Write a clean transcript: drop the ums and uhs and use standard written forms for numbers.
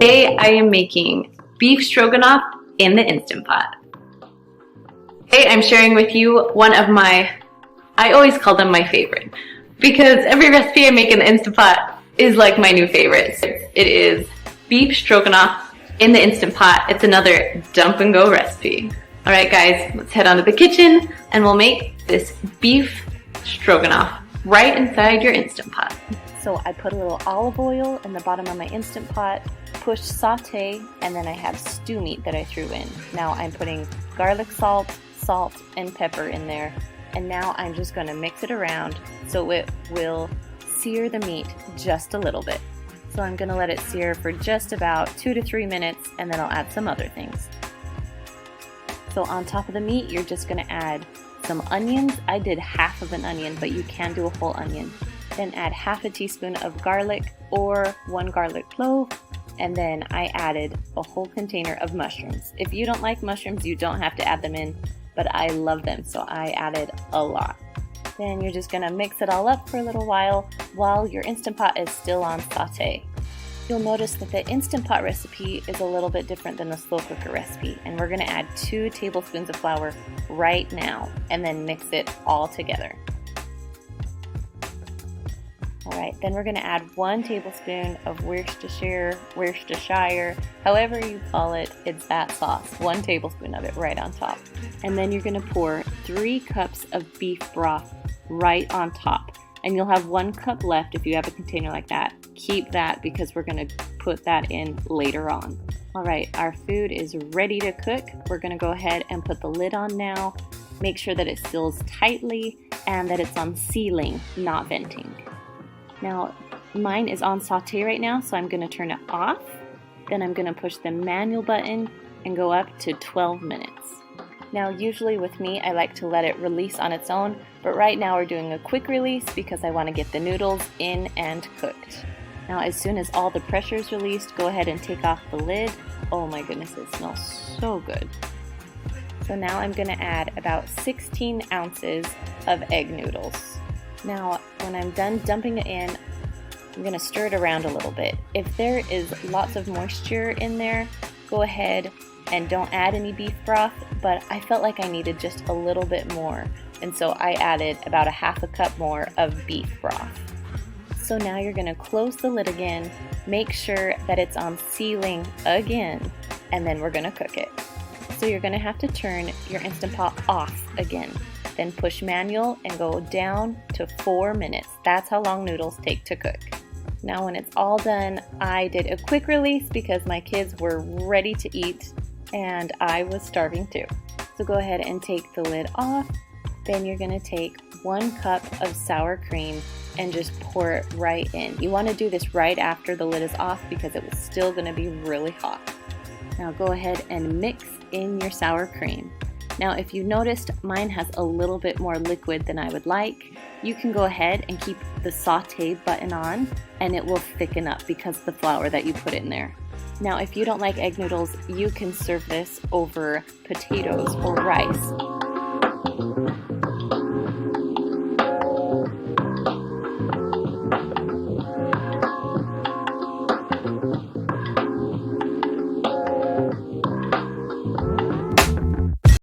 Today I am making beef stroganoff in the Instant Pot. Today I'm sharing with you one of my, I always call them my favorite, because every recipe I make in the Instant Pot is like my new favorite. It is beef stroganoff in the Instant Pot. It's another dump and go recipe. All right guys, let's head on to the kitchen and we'll make this beef stroganoff right inside your Instant Pot. So I put a little olive oil in the bottom of my Instant Pot, push saute, and then I have stew meat that I threw in. Now I'm putting garlic salt, and pepper in there. And now I'm just going to mix it around so it will sear the meat just a little bit. So I'm going to let it sear for just about 2 to 3 minutes, and then I'll add some other things. So on top of the meat, you're just going to add some onions. I did half of an onion, but you can do a whole onion. Then add half a teaspoon of garlic or 1 garlic clove. And then I added a whole container of mushrooms. If you don't like mushrooms, you don't have to add them in, but I love them, so I added a lot. Then you're just gonna mix it all up for a little while your Instant Pot is still on saute. You'll notice that the Instant Pot recipe is a little bit different than the slow cooker recipe, and we're gonna add 2 tablespoons of flour right now and then mix it all together. Alright, then we're going to add 1 tablespoon of Worcestershire, however you call it, it's that sauce. 1 tablespoon of it right on top. And then you're going to pour 3 cups of beef broth right on top. And you'll have 1 cup left if you have a container like that. Keep that because we're going to put that in later on. Alright, our food is ready to cook. We're going to go ahead and put the lid on now. Make sure that it seals tightly and that it's on sealing, not venting. Now, mine is on saute right now, so I'm going to turn it off. Then I'm going to push the manual button and go up to 12 minutes. Now, usually with me, I like to let it release on its own, but right now we're doing a quick release because I want to get the noodles in and cooked. Now, as soon as all the pressure is released, go ahead and take off the lid. Oh my goodness, it smells so good. So now I'm going to add about 16 ounces of egg noodles. Now, when I'm done dumping it in, I'm going to stir it around a little bit. If there is lots of moisture in there, go ahead and don't add any beef broth, but I felt like I needed just a little bit more, and so I added about a half a cup more of beef broth. So now you're going to close the lid again, make sure that it's on sealing again, and then we're going to cook it. So you're going to have to turn your Instant Pot off again. Then push manual and go down to 4 minutes. That's how long noodles take to cook. Now when it's all done, I did a quick release because my kids were ready to eat and I was starving too. So go ahead and take the lid off. Then you're going to take 1 cup of sour cream and just pour it right in. You want to do this right after the lid is off because it was still going to be really hot. Now go ahead and mix in your sour cream. Now, if you noticed, mine has a little bit more liquid than I would like. You can go ahead and keep the saute button on and it will thicken up because of the flour that you put in there. Now, if you don't like egg noodles, you can serve this over potatoes or rice.